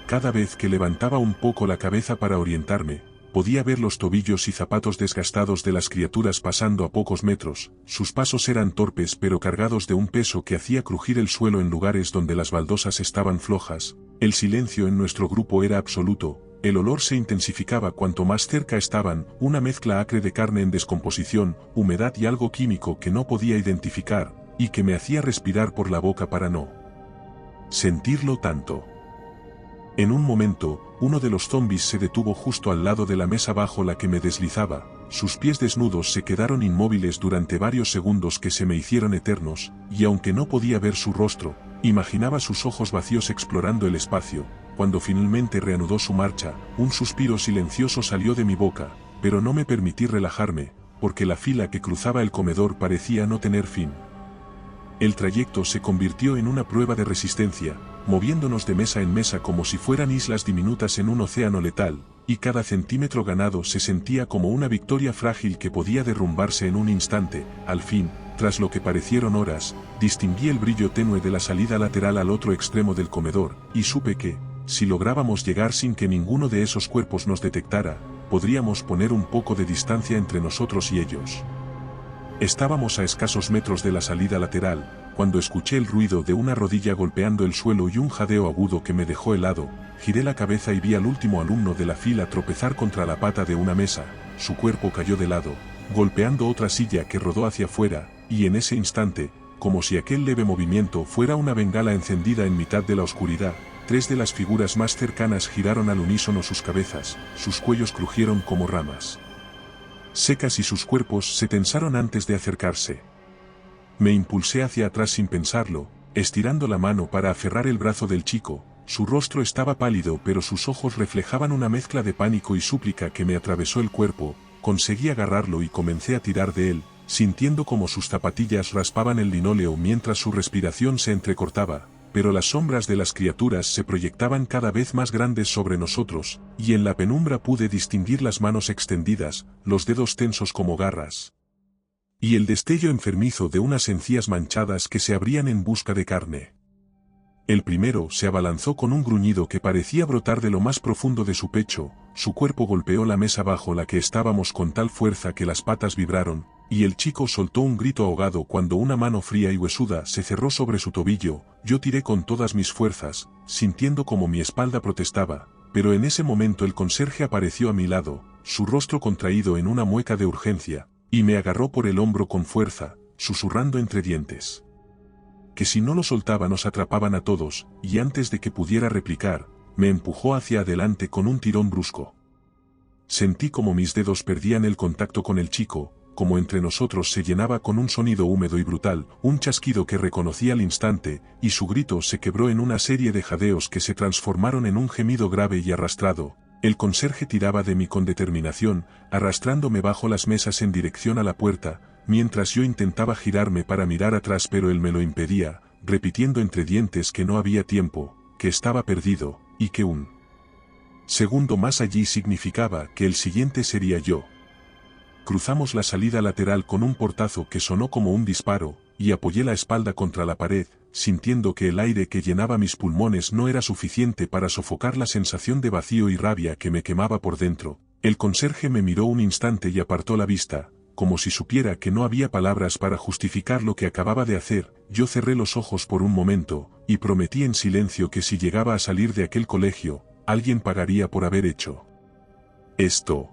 Cada vez que levantaba un poco la cabeza para orientarme, podía ver los tobillos y zapatos desgastados de las criaturas pasando a pocos metros. Sus pasos eran torpes pero cargados de un peso que hacía crujir el suelo en lugares donde las baldosas estaban flojas. El silencio en nuestro grupo era absoluto, el olor se intensificaba cuanto más cerca estaban, una mezcla acre de carne en descomposición, humedad y algo químico que no podía identificar, y que me hacía respirar por la boca para no sentirlo tanto. En un momento, uno de los zombis se detuvo justo al lado de la mesa bajo la que me deslizaba. Sus pies desnudos se quedaron inmóviles durante varios segundos que se me hicieron eternos, y aunque no podía ver su rostro, imaginaba sus ojos vacíos explorando el espacio. Cuando finalmente reanudó su marcha, un suspiro silencioso salió de mi boca, pero no me permití relajarme, porque la fila que cruzaba el comedor parecía no tener fin. El trayecto se convirtió en una prueba de resistencia, moviéndonos de mesa en mesa como si fueran islas diminutas en un océano letal, y cada centímetro ganado se sentía como una victoria frágil que podía derrumbarse en un instante. Al fin, tras lo que parecieron horas, distinguí el brillo tenue de la salida lateral al otro extremo del comedor, y supe que, si lográbamos llegar sin que ninguno de esos cuerpos nos detectara, podríamos poner un poco de distancia entre nosotros y ellos. Estábamos a escasos metros de la salida lateral, cuando escuché el ruido de una rodilla golpeando el suelo y un jadeo agudo que me dejó helado. Giré la cabeza y vi al último alumno de la fila tropezar contra la pata de una mesa. Su cuerpo cayó de lado, golpeando otra silla que rodó hacia afuera, y en ese instante, como si aquel leve movimiento fuera una bengala encendida en mitad de la oscuridad, tres de las figuras más cercanas giraron al unísono sus cabezas, sus cuellos crujieron como ramas secas y sus cuerpos se tensaron antes de acercarse. Me impulsé hacia atrás sin pensarlo, estirando la mano para aferrar el brazo del chico. Su rostro estaba pálido pero sus ojos reflejaban una mezcla de pánico y súplica que me atravesó el cuerpo. Conseguí agarrarlo y comencé a tirar de él, sintiendo como sus zapatillas raspaban el linóleo mientras su respiración se entrecortaba. Pero las sombras de las criaturas se proyectaban cada vez más grandes sobre nosotros, y en la penumbra pude distinguir las manos extendidas, los dedos tensos como garras, y el destello enfermizo de unas encías manchadas que se abrían en busca de carne. El primero se abalanzó con un gruñido que parecía brotar de lo más profundo de su pecho, su cuerpo golpeó la mesa bajo la que estábamos con tal fuerza que las patas vibraron, y el chico soltó un grito ahogado cuando una mano fría y huesuda se cerró sobre su tobillo. Yo tiré con todas mis fuerzas, sintiendo como mi espalda protestaba, pero en ese momento el conserje apareció a mi lado, su rostro contraído en una mueca de urgencia, y me agarró por el hombro con fuerza, susurrando entre dientes: que si no lo soltaba nos atrapaban a todos, y antes de que pudiera replicar, me empujó hacia adelante con un tirón brusco. Sentí como mis dedos perdían el contacto con el chico, como entre nosotros se llenaba con un sonido húmedo y brutal, un chasquido que reconocí al instante, y su grito se quebró en una serie de jadeos que se transformaron en un gemido grave y arrastrado. El conserje tiraba de mí con determinación, arrastrándome bajo las mesas en dirección a la puerta, mientras yo intentaba girarme para mirar atrás pero él me lo impedía, repitiendo entre dientes que no había tiempo, que estaba perdido, y que un segundo más allí significaba que el siguiente sería yo. Cruzamos la salida lateral con un portazo que sonó como un disparo, y apoyé la espalda contra la pared, sintiendo que el aire que llenaba mis pulmones no era suficiente para sofocar la sensación de vacío y rabia que me quemaba por dentro. El conserje me miró un instante y apartó la vista, como si supiera que no había palabras para justificar lo que acababa de hacer. Yo cerré los ojos por un momento, y prometí en silencio que si llegaba a salir de aquel colegio, alguien pagaría por haber hecho esto.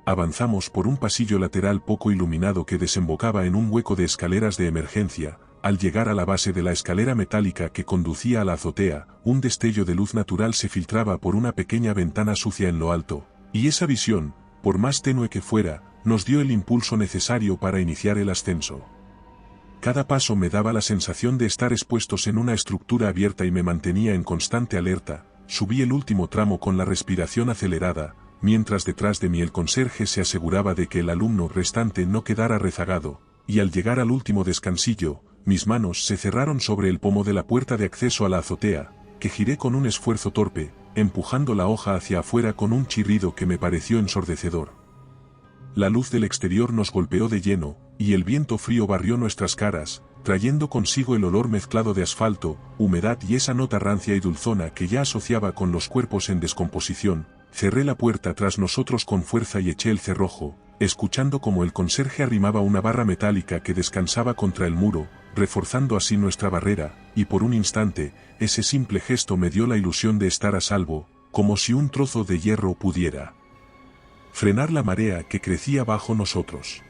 Avanzamos por un pasillo lateral poco iluminado que desembocaba en un hueco de escaleras de emergencia. Al llegar a la base de la escalera metálica que conducía a la azotea, un destello de luz natural se filtraba por una pequeña ventana sucia en lo alto, y esa visión, por más tenue que fuera, nos dio el impulso necesario para iniciar el ascenso. Cada paso me daba la sensación de estar expuestos en una estructura abierta y me mantenía en constante alerta. Subí el último tramo con la respiración acelerada, mientras detrás de mí el conserje se aseguraba de que el alumno restante no quedara rezagado, y al llegar al último descansillo, mis manos se cerraron sobre el pomo de la puerta de acceso a la azotea, que giré con un esfuerzo torpe, empujando la hoja hacia afuera con un chirrido que me pareció ensordecedor. La luz del exterior nos golpeó de lleno, y el viento frío barrió nuestras caras, trayendo consigo el olor mezclado de asfalto, humedad y esa nota rancia y dulzona que ya asociaba con los cuerpos en descomposición. Cerré la puerta tras nosotros con fuerza y eché el cerrojo, escuchando como el conserje arrimaba una barra metálica que descansaba contra el muro, reforzando así nuestra barrera, y por un instante, ese simple gesto me dio la ilusión de estar a salvo, como si un trozo de hierro pudiera frenar la marea que crecía bajo nosotros.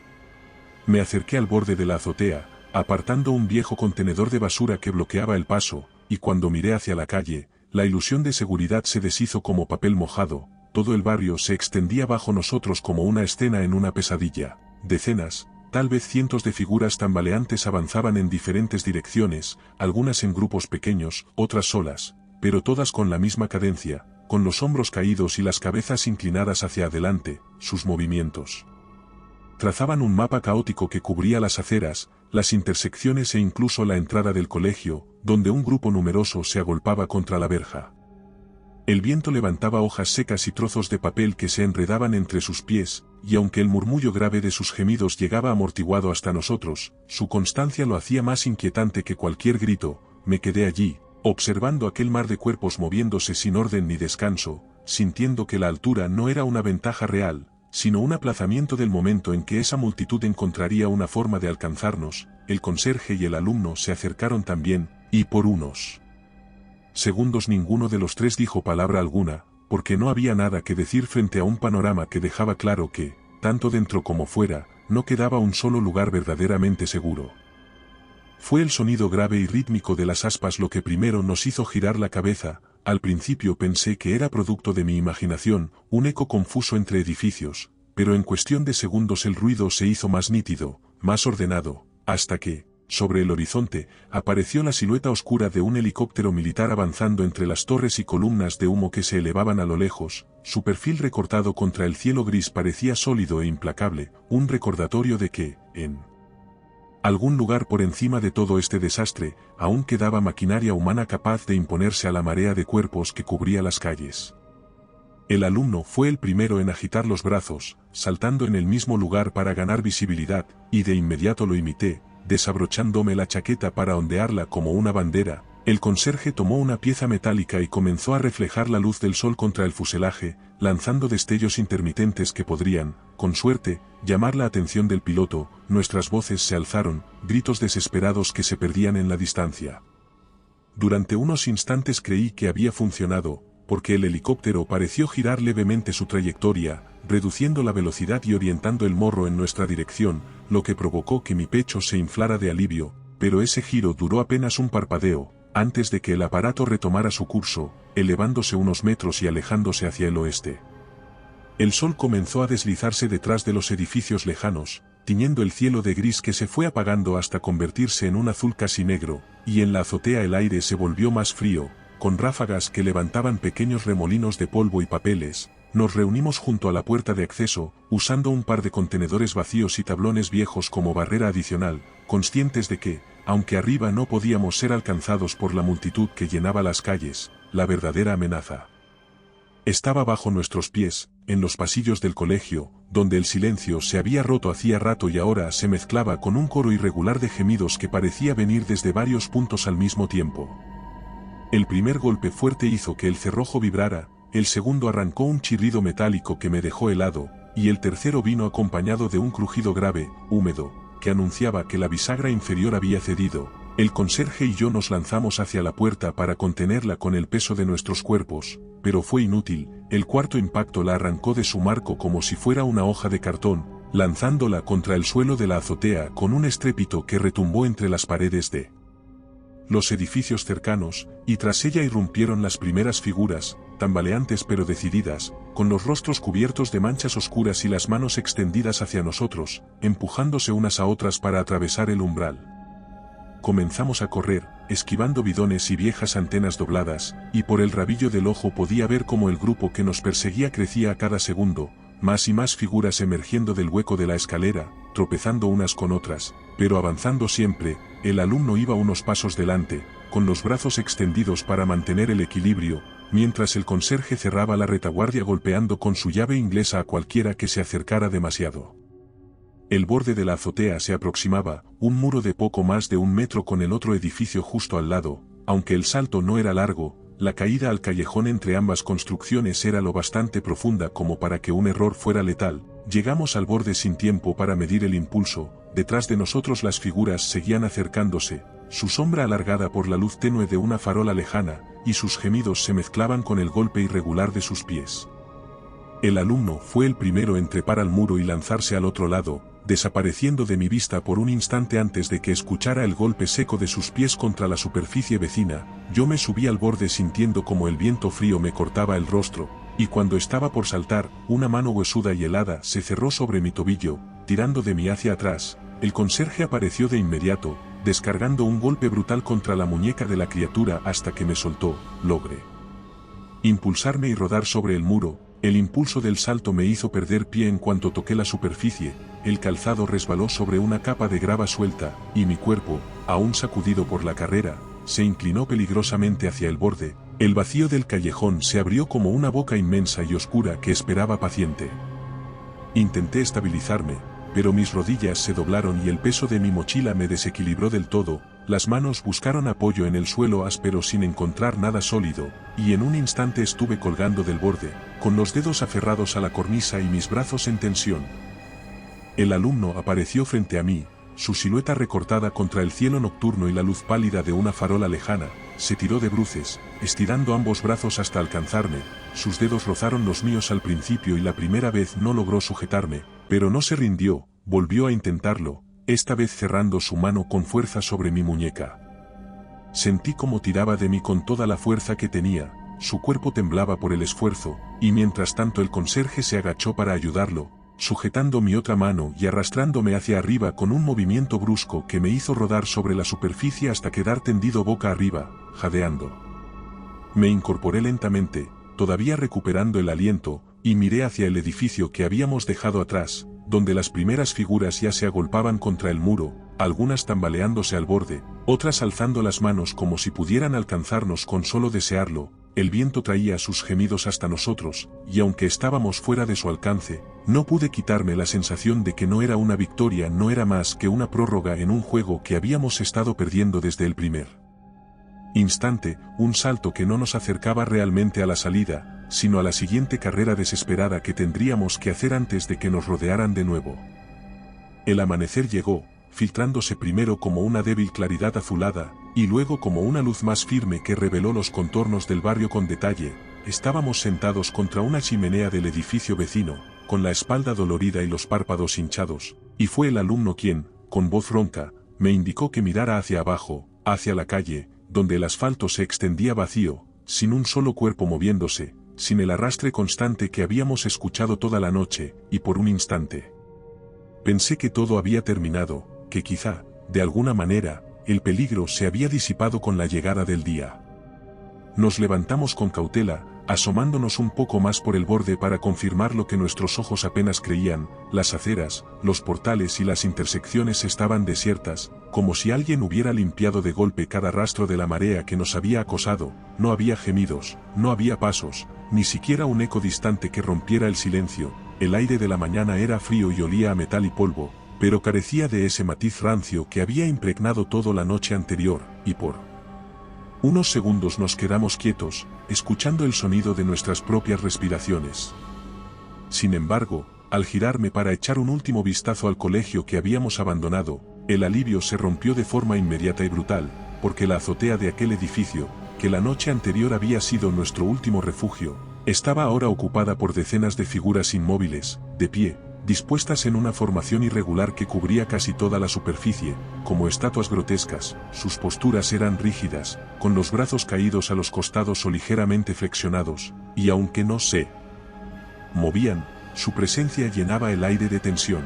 Me acerqué al borde de la azotea, apartando un viejo contenedor de basura que bloqueaba el paso, y cuando miré hacia la calle, la ilusión de seguridad se deshizo como papel mojado. Todo el barrio se extendía bajo nosotros como una escena en una pesadilla. Decenas, tal vez cientos de figuras tambaleantes avanzaban en diferentes direcciones, algunas en grupos pequeños, otras solas, pero todas con la misma cadencia, con los hombros caídos y las cabezas inclinadas hacia adelante. Sus movimientos trazaban un mapa caótico que cubría las aceras, las intersecciones e incluso la entrada del colegio, donde un grupo numeroso se agolpaba contra la verja. El viento levantaba hojas secas y trozos de papel que se enredaban entre sus pies, y aunque el murmullo grave de sus gemidos llegaba amortiguado hasta nosotros, su constancia lo hacía más inquietante que cualquier grito. Me quedé allí, observando aquel mar de cuerpos moviéndose sin orden ni descanso, sintiendo que la altura no era una ventaja real, sino un aplazamiento del momento en que esa multitud encontraría una forma de alcanzarnos. El conserje y el alumno se acercaron también, y por unos segundos ninguno de los tres dijo palabra alguna, porque no había nada que decir frente a un panorama que dejaba claro que, tanto dentro como fuera, no quedaba un solo lugar verdaderamente seguro. Fue el sonido grave y rítmico de las aspas lo que primero nos hizo girar la cabeza. Al principio pensé que era producto de mi imaginación, un eco confuso entre edificios, pero en cuestión de segundos el ruido se hizo más nítido, más ordenado, hasta que, sobre el horizonte, apareció la silueta oscura de un helicóptero militar avanzando entre las torres y columnas de humo que se elevaban a lo lejos. Su perfil recortado contra el cielo gris parecía sólido e implacable, un recordatorio de que, en algún lugar por encima de todo este desastre, aún quedaba maquinaria humana capaz de imponerse a la marea de cuerpos que cubría las calles. El alumno fue el primero en agitar los brazos, saltando en el mismo lugar para ganar visibilidad, y de inmediato lo imité, desabrochándome la chaqueta para ondearla como una bandera. El conserje tomó una pieza metálica y comenzó a reflejar la luz del sol contra el fuselaje, lanzando destellos intermitentes que podrían, con suerte, llamar la atención del piloto. Nuestras voces se alzaron, gritos desesperados que se perdían en la distancia. Durante unos instantes creí que había funcionado, porque el helicóptero pareció girar levemente su trayectoria, reduciendo la velocidad y orientando el morro en nuestra dirección, lo que provocó que mi pecho se inflara de alivio. pero ese giro duró apenas un parpadeo, antes de que el aparato retomara su curso, elevándose unos metros y alejándose hacia el oeste. El sol comenzó a deslizarse detrás de los edificios lejanos, tiñendo el cielo de gris que se fue apagando hasta convertirse en un azul casi negro, y en la azotea el aire se volvió más frío, con ráfagas que levantaban pequeños remolinos de polvo y papeles. Nos reunimos junto a la puerta de acceso, usando un par de contenedores vacíos y tablones viejos como barrera adicional, conscientes de que, aunque arriba no podíamos ser alcanzados por la multitud que llenaba las calles, la verdadera amenaza estaba bajo nuestros pies, en los pasillos del colegio, donde el silencio se había roto hacía rato y ahora se mezclaba con un coro irregular de gemidos que parecía venir desde varios puntos al mismo tiempo. El primer golpe fuerte hizo que el cerrojo vibrara, el segundo arrancó un chirrido metálico que me dejó helado, y el tercero vino acompañado de un crujido grave, húmedo, que anunciaba que la bisagra inferior había cedido. El conserje y yo nos lanzamos hacia la puerta para contenerla con el peso de nuestros cuerpos, pero fue inútil, el cuarto impacto la arrancó de su marco como si fuera una hoja de cartón, lanzándola contra el suelo de la azotea con un estrépito que retumbó entre las paredes de los edificios cercanos, y tras ella irrumpieron las primeras figuras, tambaleantes pero decididas, con los rostros cubiertos de manchas oscuras y las manos extendidas hacia nosotros, empujándose unas a otras para atravesar el umbral. Comenzamos a correr, esquivando bidones y viejas antenas dobladas, y por el rabillo del ojo podía ver cómo el grupo que nos perseguía crecía a cada segundo, más y más figuras emergiendo del hueco de la escalera, tropezando unas con otras, pero avanzando siempre. El alumno iba unos pasos delante, con los brazos extendidos para mantener el equilibrio, mientras el conserje cerraba la retaguardia golpeando con su llave inglesa a cualquiera que se acercara demasiado. El borde de la azotea se aproximaba, un muro de poco más de 1 metro con el otro edificio justo al lado. Aunque el salto no era largo, la caída al callejón entre ambas construcciones era lo bastante profunda como para que un error fuera letal. Llegamos al borde sin tiempo para medir el impulso. Detrás de nosotros las figuras seguían acercándose, su sombra alargada por la luz tenue de una farola lejana, y sus gemidos se mezclaban con el golpe irregular de sus pies. El alumno fue el primero en trepar al muro y lanzarse al otro lado, desapareciendo de mi vista por un instante antes de que escuchara el golpe seco de sus pies contra la superficie vecina. Yo me subí al borde sintiendo como el viento frío me cortaba el rostro, y cuando estaba por saltar, una mano huesuda y helada se cerró sobre mi tobillo, tirando de mí hacia atrás. El conserje apareció de inmediato, descargando un golpe brutal contra la muñeca de la criatura hasta que me soltó. Logré impulsarme y rodar sobre el muro. El impulso del salto me hizo perder pie en cuanto toqué la superficie, el calzado resbaló sobre una capa de grava suelta, y mi cuerpo, aún sacudido por la carrera, se inclinó peligrosamente hacia el borde. El vacío del callejón se abrió como una boca inmensa y oscura que esperaba paciente. Intenté estabilizarme, pero mis rodillas se doblaron y el peso de mi mochila me desequilibró del todo. Las manos buscaron apoyo en el suelo áspero sin encontrar nada sólido, y en un instante estuve colgando del borde, con los dedos aferrados a la cornisa y mis brazos en tensión. El alumno apareció frente a mí, su silueta recortada contra el cielo nocturno y la luz pálida de una farola lejana. Se tiró de bruces, estirando ambos brazos hasta alcanzarme. Sus dedos rozaron los míos al principio y la primera vez no logró sujetarme, pero no se rindió, volvió a intentarlo, esta vez cerrando su mano con fuerza sobre mi muñeca. Sentí como tiraba de mí con toda la fuerza que tenía, su cuerpo temblaba por el esfuerzo, y mientras tanto el conserje se agachó para ayudarlo, sujetando mi otra mano y arrastrándome hacia arriba con un movimiento brusco que me hizo rodar sobre la superficie hasta quedar tendido boca arriba, jadeando. Me incorporé lentamente, todavía recuperando el aliento, y miré hacia el edificio que habíamos dejado atrás, donde las primeras figuras ya se agolpaban contra el muro, algunas tambaleándose al borde, otras alzando las manos como si pudieran alcanzarnos con solo desearlo. El viento traía sus gemidos hasta nosotros, y aunque estábamos fuera de su alcance, no pude quitarme la sensación de que no era una victoria, no era más que una prórroga en un juego que habíamos estado perdiendo desde el primer instante, un salto que no nos acercaba realmente a la salida, sino a la siguiente carrera desesperada que tendríamos que hacer antes de que nos rodearan de nuevo. El amanecer llegó, filtrándose primero como una débil claridad azulada, y luego como una luz más firme que reveló los contornos del barrio con detalle. Estábamos sentados contra una chimenea del edificio vecino, con la espalda dolorida y los párpados hinchados, y fue el alumno quien, con voz ronca, me indicó que mirara hacia abajo, hacia la calle, donde el asfalto se extendía vacío, sin un solo cuerpo moviéndose, sin el arrastre constante que habíamos escuchado toda la noche, y por un instante pensé que todo había terminado, que quizá, de alguna manera, el peligro se había disipado con la llegada del día. Nos levantamos con cautela, asomándonos un poco más por el borde para confirmar lo que nuestros ojos apenas creían: las aceras, los portales y las intersecciones estaban desiertas, como si alguien hubiera limpiado de golpe cada rastro de la marea que nos había acosado. No había gemidos, no había pasos, ni siquiera un eco distante que rompiera el silencio. El aire de la mañana era frío y olía a metal y polvo, pero carecía de ese matiz rancio que había impregnado toda la noche anterior, y por unos segundos nos quedamos quietos, escuchando el sonido de nuestras propias respiraciones. Sin embargo, al girarme para echar un último vistazo al colegio que habíamos abandonado, el alivio se rompió de forma inmediata y brutal, porque la azotea de aquel edificio, que la noche anterior había sido nuestro último refugio, estaba ahora ocupada por decenas de figuras inmóviles, de pie, dispuestas en una formación irregular que cubría casi toda la superficie, como estatuas grotescas. Sus posturas eran rígidas, con los brazos caídos a los costados o ligeramente flexionados, y aunque no se movían, su presencia llenaba el aire de tensión.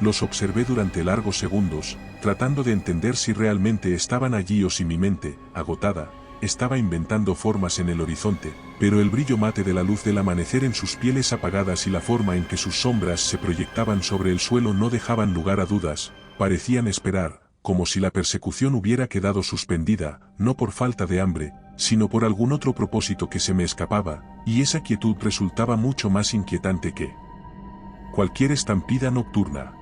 Los observé durante largos segundos, tratando de entender si realmente estaban allí o si mi mente, agotada, estaba inventando formas en el horizonte, pero el brillo mate de la luz del amanecer en sus pieles apagadas y la forma en que sus sombras se proyectaban sobre el suelo no dejaban lugar a dudas. Parecían esperar, como si la persecución hubiera quedado suspendida, no por falta de hambre, sino por algún otro propósito que se me escapaba, y esa quietud resultaba mucho más inquietante que cualquier estampida nocturna.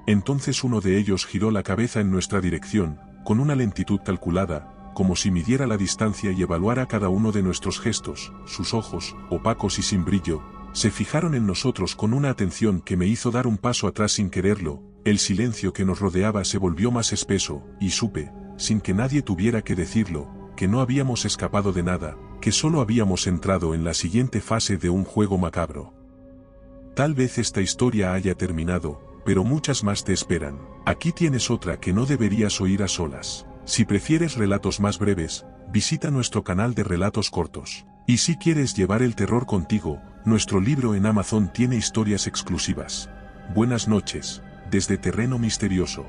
Entonces uno de ellos giró la cabeza en nuestra dirección, con una lentitud calculada, como si midiera la distancia y evaluara cada uno de nuestros gestos. Sus ojos, opacos y sin brillo, se fijaron en nosotros con una atención que me hizo dar un paso atrás sin quererlo. El silencio que nos rodeaba se volvió más espeso, y supe, sin que nadie tuviera que decirlo, que no habíamos escapado de nada, que solo habíamos entrado en la siguiente fase de un juego macabro. Tal vez esta historia haya terminado, pero muchas más te esperan. Aquí tienes otra que no deberías oír a solas. Si prefieres relatos más breves, visita nuestro canal de relatos cortos. Y si quieres llevar el terror contigo, nuestro libro en Amazon tiene historias exclusivas. Buenas noches, desde Terreno Misterioso.